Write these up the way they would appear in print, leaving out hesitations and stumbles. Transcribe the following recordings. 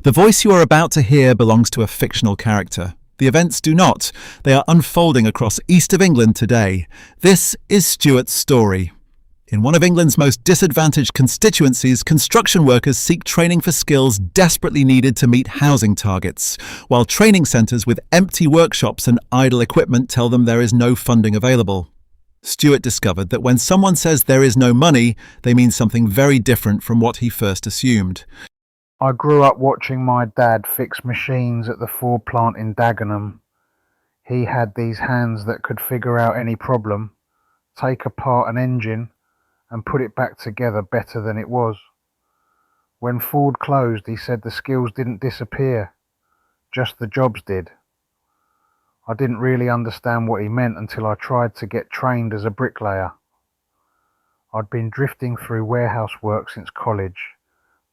The voice you are about to hear belongs to a fictional character. The events do not. They are unfolding across east of England today. This is Stuart's story. In one of England's most disadvantaged constituencies, construction workers seek training for skills desperately needed to meet housing targets, while training centres with empty workshops and idle equipment tell them there is no funding available. Stuart discovered that when someone says there is no money, they mean something very different from what he first assumed. I grew up watching my dad fix machines at the Ford plant in Dagenham. He had these hands that could figure out any problem, take apart an engine and put it back together better than it was. When Ford closed, he said the skills didn't disappear, just the jobs did. I didn't really understand what he meant until I tried to get trained as a bricklayer. I'd been drifting through warehouse work since college,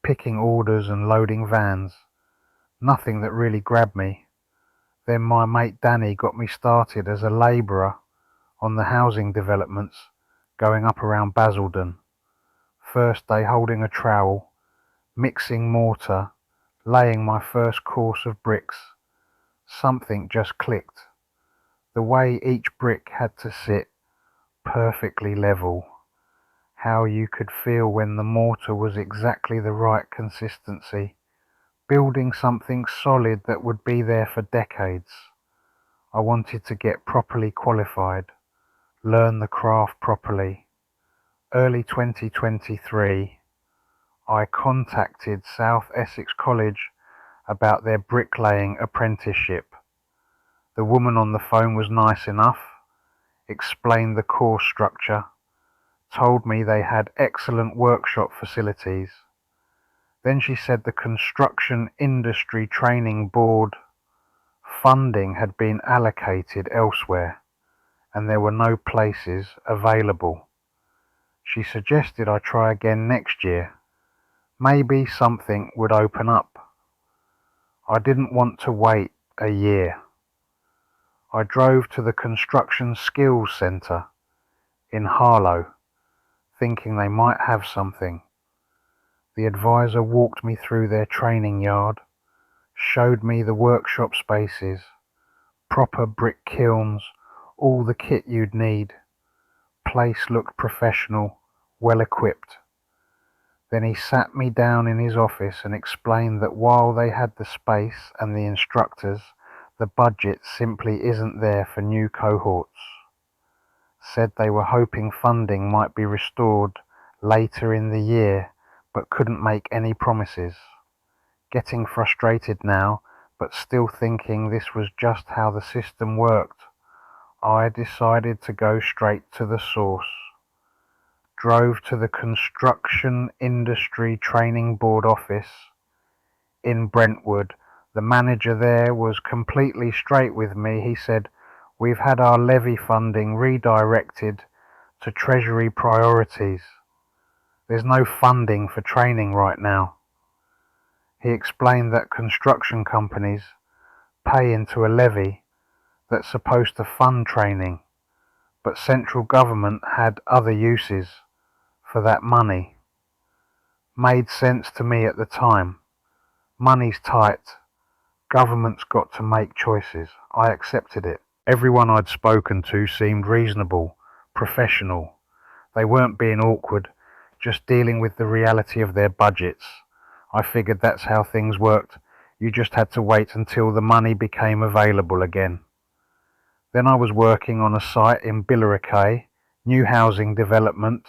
picking orders and loading vans. Nothing that really grabbed me. Then my mate Danny got me started as a labourer on the housing developments going up around Basildon. First day holding a trowel, mixing mortar, laying my first course of bricks. Something just clicked. The way each brick had to sit perfectly level. How you could feel when the mortar was exactly the right consistency, building something solid that would be there for decades. I wanted to get properly qualified, learn the craft properly. Early 2023, I contacted South Essex College about their bricklaying apprenticeship. The woman on the phone was nice enough, explained the course structure, told me they had excellent workshop facilities. Then she said the Construction Industry Training Board funding had been allocated elsewhere and there were no places available. She suggested I try again next year. Maybe something would open up. I didn't want to wait a year. I drove to the Construction Skills Centre in Harlow, thinking they might have something. The advisor walked me through their training yard, showed me the workshop spaces, proper brick kilns, all the kit you'd need. Place looked professional, well equipped. Then he sat me down in his office and explained that while they had the space and the instructors, the budget simply isn't there for new cohorts. Said they were hoping funding might be restored later in the year, but couldn't make any promises. Getting frustrated now, but still thinking this was just how the system worked, I decided to go straight to the source. Drove to the Construction Industry Training Board office in Brentwood. The manager there was completely straight with me. He said, "We've had our levy funding redirected to Treasury priorities. There's no funding for training right now." He explained that construction companies pay into a levy that's supposed to fund training, but central government had other uses for that money. Made sense to me at the time. Money's tight. Government's got to make choices. I accepted it. Everyone I'd spoken to seemed reasonable, professional. They weren't being awkward, just dealing with the reality of their budgets. I figured that's how things worked. You just had to wait until the money became available again. Then I was working on a site in Billericay, new housing development,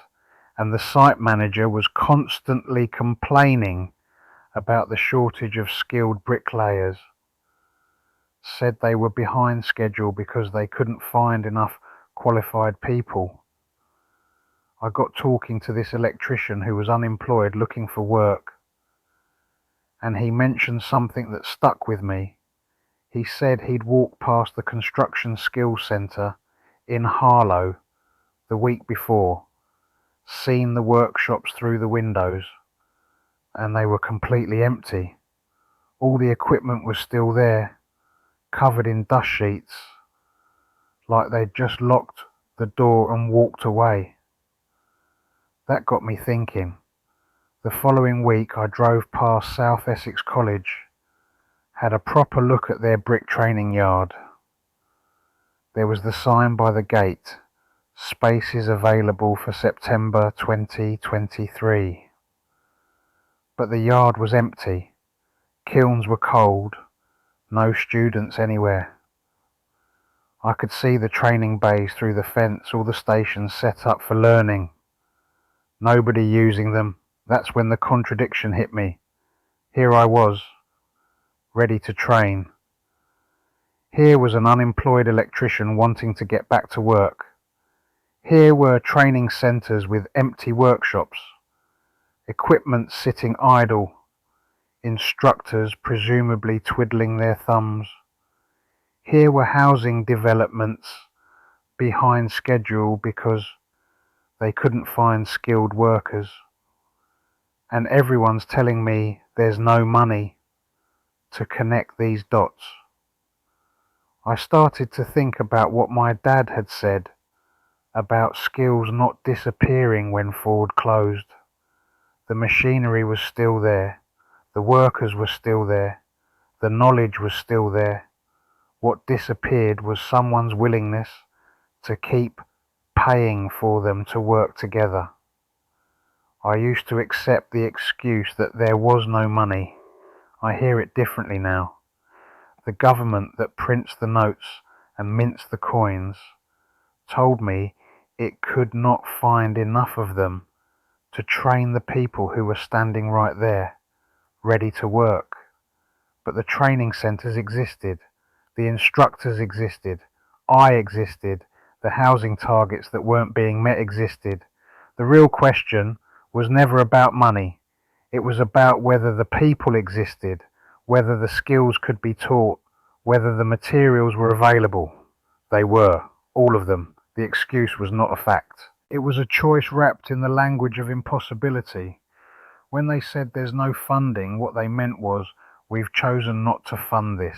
and the site manager was constantly complaining about the shortage of skilled bricklayers. Said they were behind schedule because they couldn't find enough qualified people. I got talking to this electrician who was unemployed looking for work, and he mentioned something that stuck with me. He said he'd walked past the Construction Skills Centre in Harlow the week before, seen the workshops through the windows, and they were completely empty. All the equipment was still there, covered in dust sheets, like they'd just locked the door and walked away. That got me thinking. The following week I drove past South Essex College had a proper look at their brick training yard. There was the sign by the gate, spaces available for September 2023. But the yard was empty, kilns were cold, no students anywhere. I could see the training bays through the fence, all the stations set up for learning. Nobody using them. That's when the contradiction hit me. Here I was, ready to train. Here was an unemployed electrician wanting to get back to work. Here were training centres with empty workshops, equipment sitting idle, instructors presumably twiddling their thumbs. Here were housing developments behind schedule because they couldn't find skilled workers. And everyone's telling me there's no money to connect these dots. I started to think about what my dad had said about skills not disappearing when Ford closed. The machinery was still there, the workers were still there, the knowledge was still there. What disappeared was someone's willingness to keep paying for them to work together. I used to accept the excuse that there was no money. I hear it differently now. The government that prints the notes and mints the coins told me it could not find enough of them to train the people who were standing right there, ready to work. But the training centres existed, the instructors existed, I existed, the housing targets that weren't being met existed. The real question was never about money. It was about whether the people existed, whether the skills could be taught, whether the materials were available. They were, all of them. The excuse was not a fact. It was a choice wrapped in the language of impossibility. When they said there's no funding, what they meant was, we've chosen not to fund this.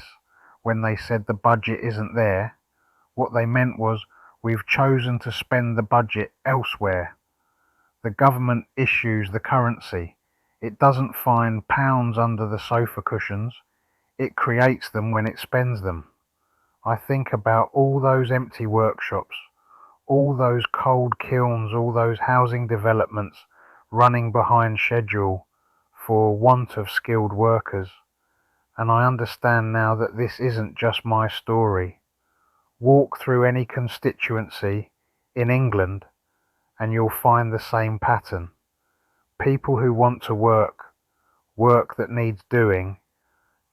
When they said the budget isn't there, what they meant was, we've chosen to spend the budget elsewhere. The government issues the currency. It doesn't find pounds under the sofa cushions. It creates them when it spends them. I think about all those empty workshops, all those cold kilns, all those housing developments running behind schedule for want of skilled workers. And I understand now that this isn't just my story. Walk through any constituency in England and you'll find the same pattern. People who want to work, work that needs doing,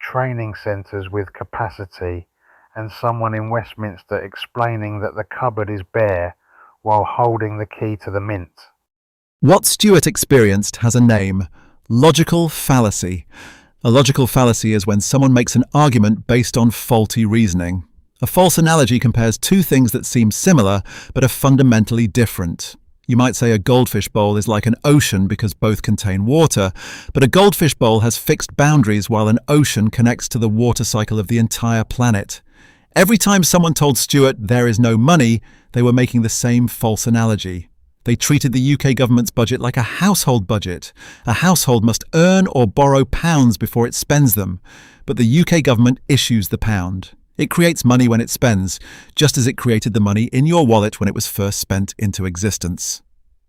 training centres with capacity, and someone in Westminster explaining that the cupboard is bare while holding the key to the mint. What Stuart experienced has a name: logical fallacy. A logical fallacy is when someone makes an argument based on faulty reasoning. A false analogy compares two things that seem similar but are fundamentally different. You might say a goldfish bowl is like an ocean because both contain water, but a goldfish bowl has fixed boundaries while an ocean connects to the water cycle of the entire planet. Every time someone told Stuart there is no money, they were making the same false analogy. They treated the UK government's budget like a household budget. A household must earn or borrow pounds before it spends them, but the UK government issues the pound. It creates money when it spends, just as it created the money in your wallet when it was first spent into existence.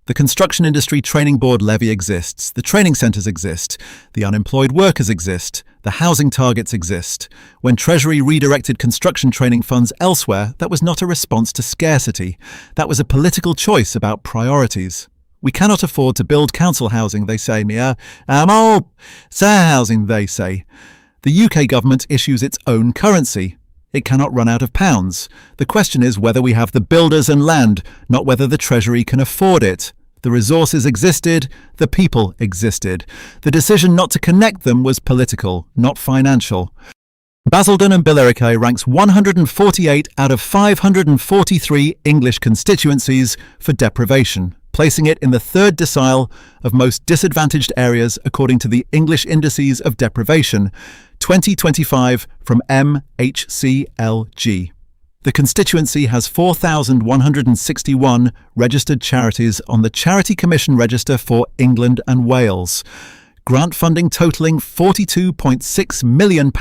The Construction Industry Training Board levy exists, the training centres exist, the unemployed workers exist, the housing targets exist. When Treasury redirected construction training funds elsewhere, that was not a response to scarcity. That was a political choice about priorities. We cannot afford to build council housing, they say. Housing, they say. The UK government issues its own currency. It cannot run out of pounds. The question is whether we have the builders and land, not whether the Treasury can afford it. The resources existed, the people existed. The decision not to connect them was political, not financial. Basildon and Billericay ranks 148 out of 543 English constituencies for deprivation, placing it in the third decile of most disadvantaged areas according to the English Indices of Deprivation, 2025 from MHCLG. The constituency has 4,161 registered charities on the Charity Commission Register for England and Wales. Grant funding totalling £42.6 million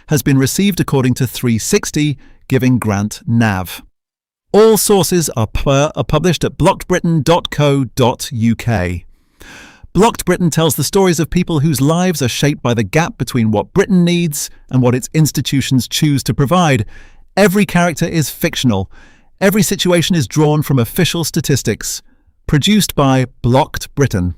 has been received according to 360, giving Grant NAV. All sources are published at blockedbritain.co.uk. Blocked Britain tells the stories of people whose lives are shaped by the gap between what Britain needs and what its institutions choose to provide. Every character is fictional. Every situation is drawn from official statistics. Produced by Blocked Britain.